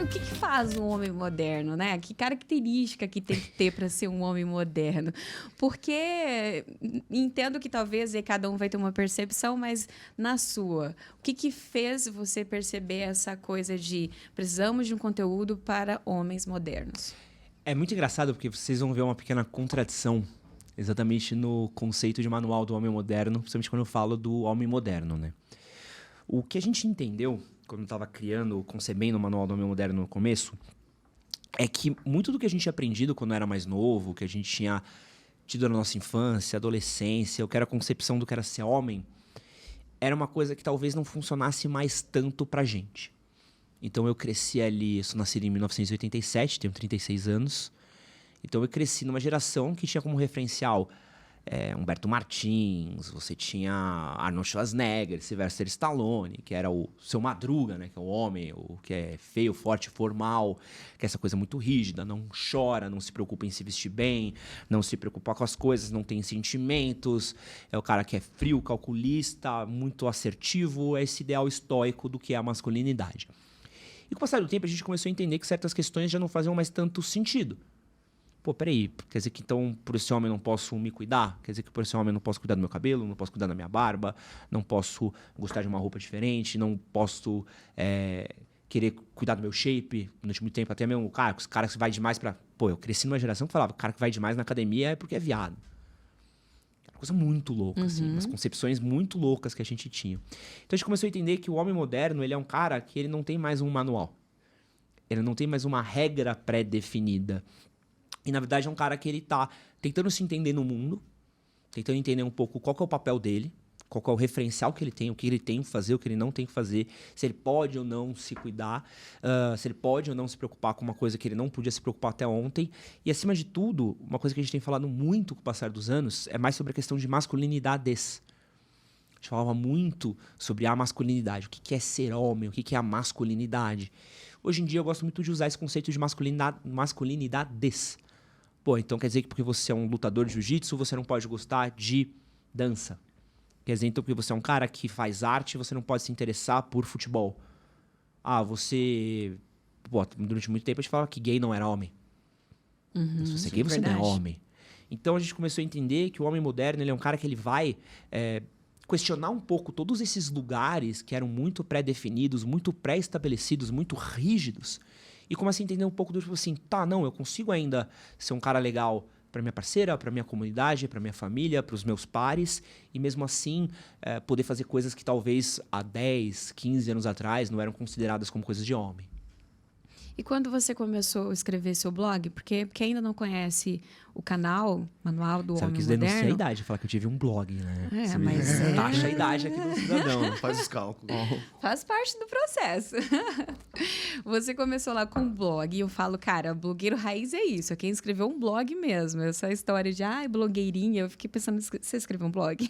que faz um homem moderno, né? Que característica que tem que ter para ser um homem moderno? Porque entendo que talvez cada um vai ter uma percepção, mas na sua, o que fez você perceber essa coisa de precisamos de um conteúdo para homens modernos? É muito engraçado porque vocês vão ver uma pequena contradição exatamente no conceito de manual do homem moderno, principalmente quando eu falo do homem moderno, né? O que a gente entendeu quando eu estava concebendo o manual do homem moderno no começo, é que muito do que a gente tinha aprendido quando era mais novo, que a gente tinha tido na nossa infância, adolescência, o que era a concepção do que era ser homem, era uma coisa que talvez não funcionasse mais tanto pra gente. Então eu cresci ali, eu nasci em 1987, tenho 36 anos. Então eu cresci numa geração que tinha como referencial Humberto Martins, você tinha Arnold Schwarzenegger, Sylvester Stallone, que era o seu Madruga, né, que é o homem, o que é feio, forte, formal, que é essa coisa muito rígida, não chora, não se preocupa em se vestir bem, não se preocupa com as coisas, não tem sentimentos, é o cara que é frio, calculista, muito assertivo, é esse ideal estoico do que é a masculinidade. E com o passar do tempo a gente começou a entender que certas questões já não faziam mais tanto sentido. Pô, peraí, quer dizer que então por esse homem eu não posso me cuidar? Quer dizer que por esse homem eu não posso cuidar do meu cabelo, não posso cuidar da minha barba, não posso gostar de uma roupa diferente, não posso querer cuidar do meu shape durante muito tempo, até mesmo os caras que vai demais pra... Pô, eu cresci numa geração que falava que o cara que vai demais na academia é porque é viado. É uma coisa muito louca, assim, umas concepções muito loucas que a gente tinha. Então a gente começou a entender que o homem moderno, ele é um cara que ele não tem mais um manual. Ele não tem mais uma regra pré-definida. E, na verdade, é um cara que ele tá tentando se entender no mundo, tentando entender um pouco qual que é o papel dele, qual que é o referencial que ele tem, o que ele tem que fazer, o que ele não tem que fazer, se ele pode ou não se cuidar, se ele pode ou não se preocupar com uma coisa que ele não podia se preocupar até ontem. E, acima de tudo, uma coisa que a gente tem falado muito com o passar dos anos é mais sobre a questão de masculinidades. A gente falava muito sobre a masculinidade, o que é ser homem, o que é a masculinidade. Hoje em dia eu gosto muito de usar esse conceito de masculinidades. Pô, então quer dizer que porque você é um lutador de jiu-jitsu, você não pode gostar de dança. Quer dizer, então, porque você é um cara que faz arte, você não pode se interessar por futebol. Ah, você... Pô, durante muito tempo a gente falava que gay não era homem. Se você é gay, você não é homem. Então a gente começou a entender que o homem moderno, ele é um cara que ele vai questionar um pouco todos esses lugares que eram muito pré-definidos, muito pré-estabelecidos, muito rígidos. E começa a entender um pouco do tipo assim, tá, não, eu consigo ainda ser um cara legal para minha parceira, para minha comunidade, para minha família, para os meus pares, e mesmo assim poder fazer coisas que talvez há 10, 15 anos atrás não eram consideradas como coisas de homem. E quando você começou a escrever seu blog, porque quem ainda não conhece o canal, Manual do Homem Moderno... Sabe, quis denunciar a idade, falar que eu tive um blog, né? Mas taxa a idade aqui do cidadão. Faz os cálculos. Faz parte do processo. Você começou lá com um blog e eu falo, cara, blogueiro raiz é isso, é quem escreveu um blog mesmo. Essa história de, blogueirinha, eu fiquei pensando, você escreveu um blog?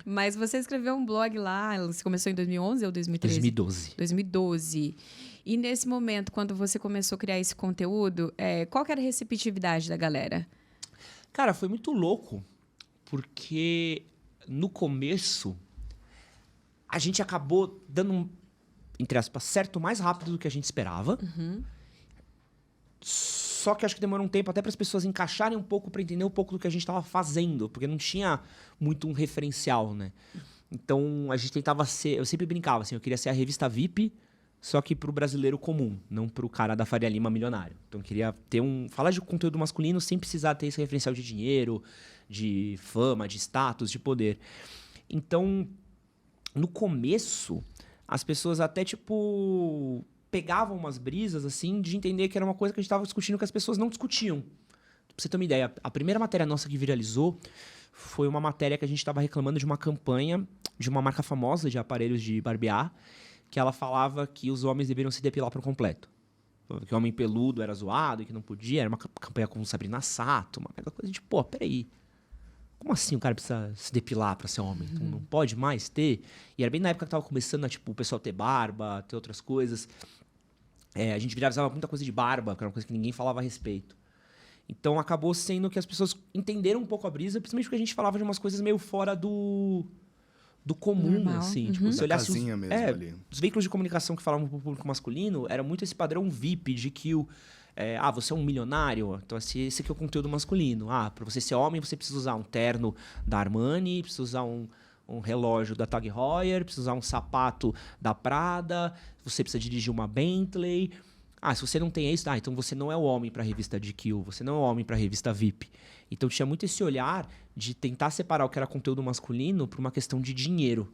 Mas você escreveu um blog lá, você começou em 2011 ou 2013? 2012. E nesse momento, quando você começou a criar esse conteúdo, qual que era a receptividade da galera? Cara, foi muito louco, porque no começo a gente acabou dando entre aspas, certo mais rápido do que a gente esperava. Só que acho que demorou um tempo até para as pessoas encaixarem um pouco, para entender um pouco do que a gente estava fazendo, porque não tinha muito um referencial, né? Então a gente tentava ser, eu sempre brincava assim, eu queria ser a revista VIP, só que pro brasileiro comum, não pro cara da Faria Lima milionário. Então eu queria ter falar de conteúdo masculino sem precisar ter esse referencial de dinheiro, de fama, de status, de poder. Então, no começo, as pessoas até, pegavam umas brisas, assim, de entender que era uma coisa que a gente estava discutindo que as pessoas não discutiam. Pra você ter uma ideia, a primeira matéria nossa que viralizou foi uma matéria que a gente estava reclamando de uma campanha de uma marca famosa de aparelhos de barbear, que ela falava que os homens deveriam se depilar por completo. Que o homem peludo era zoado e que não podia. Era uma campanha com Sabrina Sato, uma coisa de, peraí. Como assim o cara precisa se depilar pra ser homem? Então, não pode mais ter? E era bem na época que tava começando a, o pessoal ter barba, ter outras coisas. A gente viralizava muita coisa de barba, que era uma coisa que ninguém falava a respeito. Então, acabou sendo que as pessoas entenderam um pouco a brisa, principalmente porque a gente falava de umas coisas meio fora do do comum, Normal. assim. Tipo, se Da olhasse casinha mesmo ali. os veículos de comunicação que falavam pro público masculino, era muito esse padrão VIP de que você é um milionário, então esse aqui é o conteúdo masculino. Para você ser homem, você precisa usar um terno da Armani, precisa usar um relógio da Tag Heuer, precisa usar um sapato da Prada, você precisa dirigir uma Bentley. Se você não tem isso, então você não é o homem para a revista GQ, você não é o homem para a revista VIP. Então tinha muito esse olhar de tentar separar o que era conteúdo masculino por uma questão de dinheiro.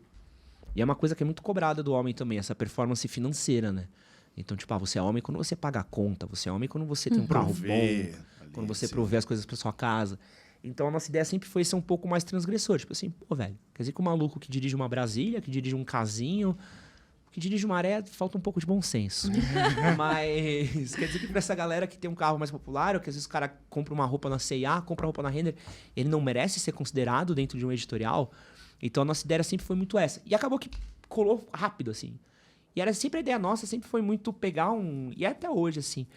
E é uma coisa que é muito cobrada do homem também, essa performance financeira, né? Então, tipo, você é homem quando você paga a conta, você é homem quando você tem um carro bom, quando você provê as coisas pra sua casa. Então, a nossa ideia sempre foi ser um pouco mais transgressor. Tipo assim, velho, quer dizer que o maluco que dirige uma Brasília, que dirige um casinho, que dirige uma Maré, falta um pouco de bom senso. Mas quer dizer que pra essa galera que tem um carro mais popular, ou que às vezes o cara compra uma roupa na C&A, compra roupa na Renner, ele não merece ser considerado dentro de um editorial. Então, a nossa ideia sempre foi muito essa. E acabou que colou rápido, assim. E era sempre a ideia nossa, sempre foi muito pegar e até hoje, assim.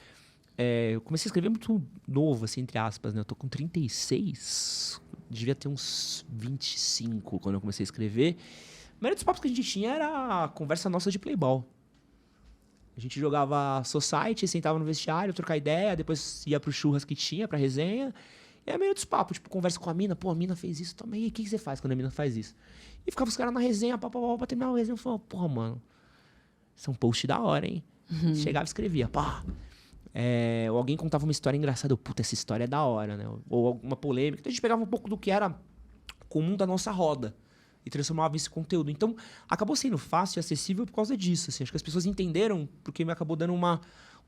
Eu comecei a escrever muito novo, assim, entre aspas, né? Eu tô com 36, devia ter uns 25 quando eu comecei a escrever. A maioria dos papos que a gente tinha era a conversa nossa de Playball. A gente jogava Society, sentava no vestiário, trocar ideia, depois ia pro churras que tinha, pra resenha. E a maioria dos papos, tipo, conversa com a mina, a mina fez isso também, e o que você faz quando a mina faz isso? E ficava os caras na resenha, pra terminar a resenha, eu falava, porra, mano, isso é um post da hora, hein? Chegava e escrevia, pá. Ou alguém contava uma história engraçada, puta, essa história é da hora, né? Ou alguma polêmica. Então a gente pegava um pouco do que era comum da nossa roda e transformava isso em conteúdo. Então acabou sendo fácil e acessível por causa disso, assim. Acho que as pessoas entenderam, porque me acabou dando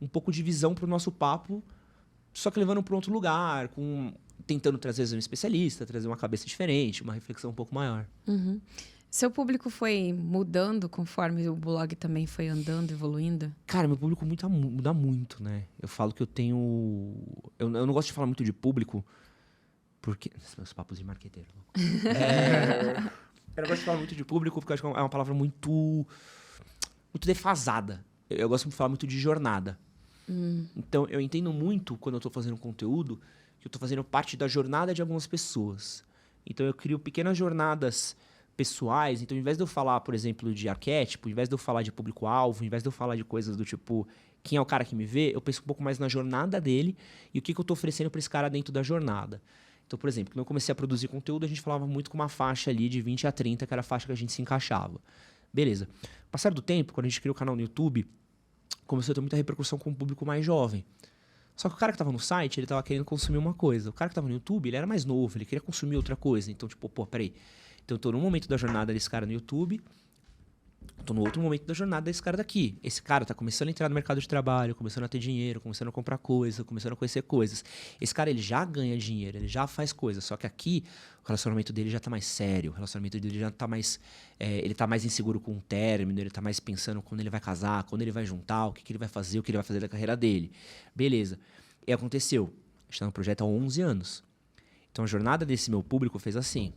um pouco de visão pro nosso papo, só que levando para outro lugar, tentando trazer um especialista, trazer uma cabeça diferente, uma reflexão um pouco maior. Uhum. Seu público foi mudando conforme o blog também foi andando, evoluindo? Cara, meu público muda muito, né? Eu falo que eu tenho... Eu não gosto de falar muito de público, porque... Meus papos de marqueteiro. Eu não gosto de falar muito de público, porque eu acho que é uma palavra muito defasada. Eu gosto de falar muito de jornada. Então, eu entendo muito, quando eu estou fazendo conteúdo, que eu estou fazendo parte da jornada de algumas pessoas. Então, eu crio pequenas jornadas pessoais. Então, ao invés de eu falar, por exemplo, de arquétipo, ao invés de eu falar de público-alvo, ao invés de eu falar de coisas do tipo, quem é o cara que me vê, eu penso um pouco mais na jornada dele e o que eu estou oferecendo para esse cara dentro da jornada. Então, por exemplo, quando eu comecei a produzir conteúdo, a gente falava muito com uma faixa ali de 20 a 30, que era a faixa que a gente se encaixava. Beleza. Passar do tempo, quando a gente criou o canal no YouTube, começou a ter muita repercussão com o público mais jovem. Só que o cara que estava no site, ele estava querendo consumir uma coisa. O cara que estava no YouTube, ele era mais novo, ele queria consumir outra coisa. Então, tipo, peraí. Então, eu tô num momento da jornada desse cara no YouTube, tô no outro momento da jornada desse cara daqui. Esse cara tá começando a entrar no mercado de trabalho, começando a ter dinheiro, começando a comprar coisas, começando a conhecer coisas. Esse cara, ele já ganha dinheiro, ele já faz coisas. Só que aqui, o relacionamento dele já tá mais sério, o relacionamento dele já tá mais... ele tá mais inseguro com o término, ele tá mais pensando quando ele vai casar, quando ele vai juntar, o que ele vai fazer, o que ele vai fazer da carreira dele. Beleza. E aconteceu. A gente tá no projeto há 11 anos. Então, a jornada desse meu público fez assim...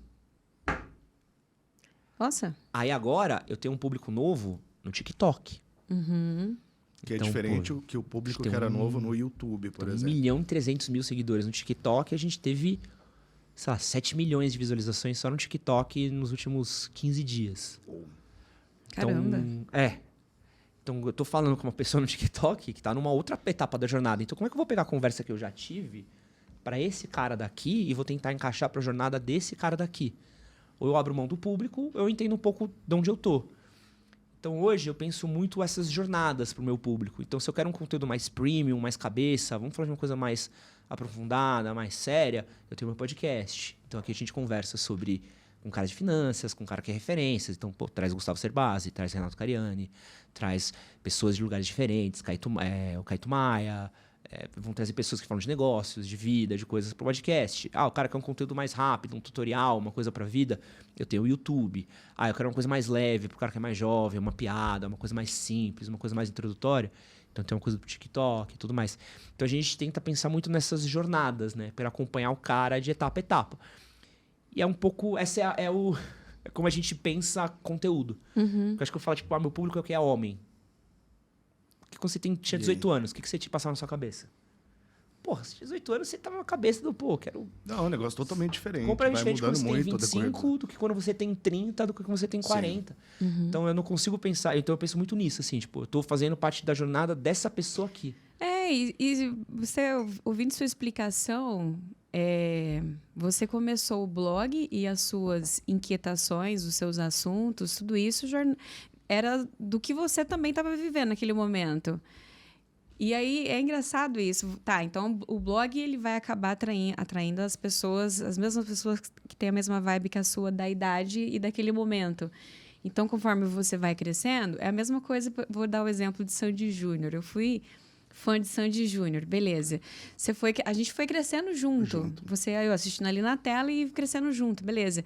Nossa. Aí agora eu tenho um público novo no TikTok. Que é Então, diferente que o público que era novo no YouTube, por exemplo. 1.300.000 seguidores no TikTok. A gente teve, sei lá, 7 milhões de visualizações só no TikTok nos últimos 15 dias. Caramba. Então eu tô falando com uma pessoa no TikTok que tá numa outra etapa da jornada. Então como é que eu vou pegar a conversa que eu já tive para esse cara daqui e vou tentar encaixar para a jornada desse cara daqui? Ou eu abro mão do público, eu entendo um pouco de onde eu tô. Então, hoje, eu penso muito essas jornadas pro meu público. Então, se eu quero um conteúdo mais premium, mais cabeça, vamos falar de uma coisa mais aprofundada, mais séria, eu tenho meu podcast. Então, aqui a gente conversa sobre com cara de finanças, com cara que é referências. Então, traz Gustavo Cerbasi, traz Renato Cariani, traz pessoas de lugares diferentes, o Caíto Maia... vão trazer pessoas que falam de negócios, de vida, de coisas para o podcast. O cara quer um conteúdo mais rápido, um tutorial, uma coisa para a vida, eu tenho o YouTube. Eu quero uma coisa mais leve para o cara que é mais jovem, uma piada, uma coisa mais simples, uma coisa mais introdutória. Então tem uma coisa do TikTok e tudo mais. Então a gente tenta pensar muito nessas jornadas, né, para acompanhar o cara de etapa a etapa. E é um pouco, essa é como a gente pensa conteúdo. Eu acho que eu falo, tipo, meu público é o que é homem. Quando você tinha 18 anos, o que você te passava na sua cabeça? Porra, aos 18 anos você tava na cabeça do, pô, quero... Não, é um negócio totalmente diferente. Completamente Vai diferente quando mudando você tem muito. 25 do que quando você tem 30, do que quando você tem 40. Então, eu não consigo pensar... Então, eu penso muito nisso, assim. Tipo, eu tô fazendo parte da jornada dessa pessoa aqui. E você, ouvindo sua explicação, você começou o blog e as suas inquietações, os seus assuntos, tudo isso era do que você também estava vivendo naquele momento. E aí, é engraçado isso. Tá, então o blog ele vai acabar atraindo as pessoas, as mesmas pessoas que têm a mesma vibe que a sua, da idade e daquele momento. Então, conforme você vai crescendo, é a mesma coisa. Vou dar o exemplo de Sandy Júnior. Eu fui fã de Sandy Júnior, beleza. A gente foi crescendo junto. Você eu assistindo ali na tela e crescendo junto, beleza.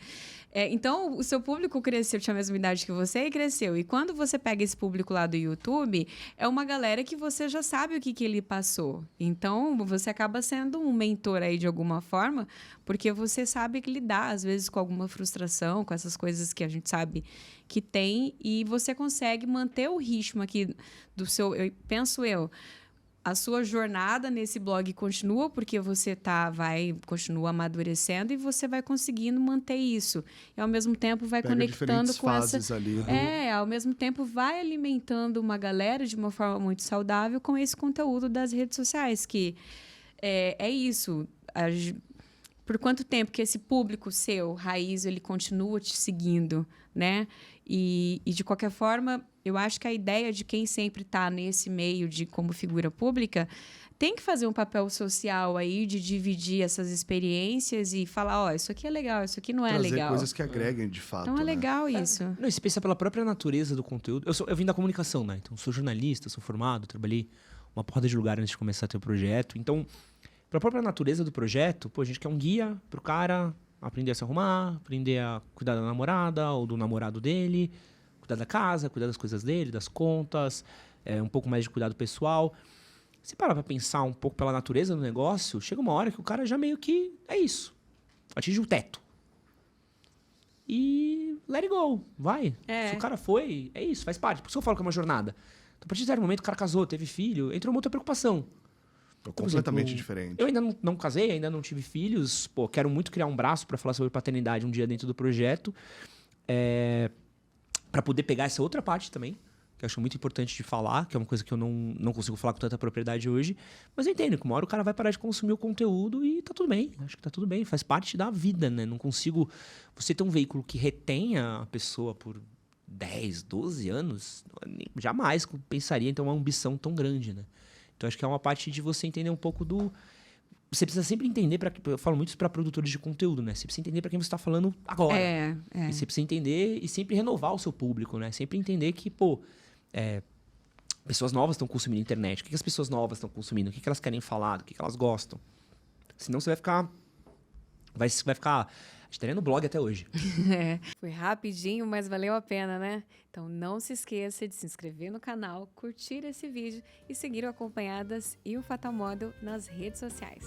Então, o seu público cresceu, tinha a mesma idade que você e cresceu. E quando você pega esse público lá do YouTube, é uma galera que você já sabe o que ele passou. Então, você acaba sendo um mentor aí de alguma forma, porque você sabe que lidar, às vezes, com alguma frustração, com essas coisas que a gente sabe que tem, e você consegue manter o ritmo aqui do seu... Penso eu, a sua jornada nesse blog continua porque você continua amadurecendo e você vai conseguindo manter isso. E, ao mesmo tempo, vai conectando com essa... ali. Ao mesmo tempo, vai alimentando uma galera de uma forma muito saudável com esse conteúdo das redes sociais, que é isso. Por quanto tempo que esse público seu, raiz, ele continua te seguindo, né? E de qualquer forma, eu acho que a ideia de quem sempre está nesse meio de como figura pública tem que fazer um papel social aí de dividir essas experiências e falar, ó, isso aqui é legal, isso aqui não é legal. Trazer coisas que agreguem de fato. Então é legal isso. Não, e se pensa pela própria natureza do conteúdo. Eu vim da comunicação, né? Então, sou jornalista, sou formado, trabalhei uma porrada de lugar antes de começar a ter o projeto. Então, pela própria natureza do projeto, pô, a gente quer um guia pro cara aprender a se arrumar, aprender a cuidar da namorada ou do namorado dele, cuidar da casa, cuidar das coisas dele, das contas, um pouco mais de cuidado pessoal. Se parar pra pensar um pouco pela natureza do negócio, chega uma hora que o cara já meio que é isso. Atinge o teto. E let it go, vai. Se o cara foi, é isso, faz parte. Por isso que eu falo que é uma jornada. Então, a partir de certo momento, o cara casou, teve filho, entrou uma outra preocupação. Completamente diferente. Eu ainda não casei, ainda não tive filhos. Pô, quero muito criar um braço para falar sobre paternidade um dia dentro do projeto. Para poder pegar essa outra parte também, que eu acho muito importante de falar, que é uma coisa que eu não consigo falar com tanta propriedade hoje. Mas eu entendo que uma hora o cara vai parar de consumir o conteúdo e tá tudo bem. Acho que tá tudo bem, faz parte da vida, né? Não consigo... Você ter um veículo que retenha a pessoa por 10, 12 anos, jamais pensaria em ter uma ambição tão grande, né? Então, acho que é uma parte de você entender um pouco do... Você precisa sempre entender, eu falo muito isso para produtores de conteúdo, né? Você precisa entender para quem você está falando agora. E você precisa entender e sempre renovar o seu público, né? Sempre entender que, pessoas novas estão consumindo internet. O que as pessoas novas estão consumindo? O que elas querem falar? Do que elas gostam? Senão você vai ficar... Vai ficar... Estaria no blog até hoje. Foi rapidinho, mas valeu a pena, né? Então não se esqueça de se inscrever no canal, curtir esse vídeo e seguir o Acompanhadas e o Fatal Model nas redes sociais.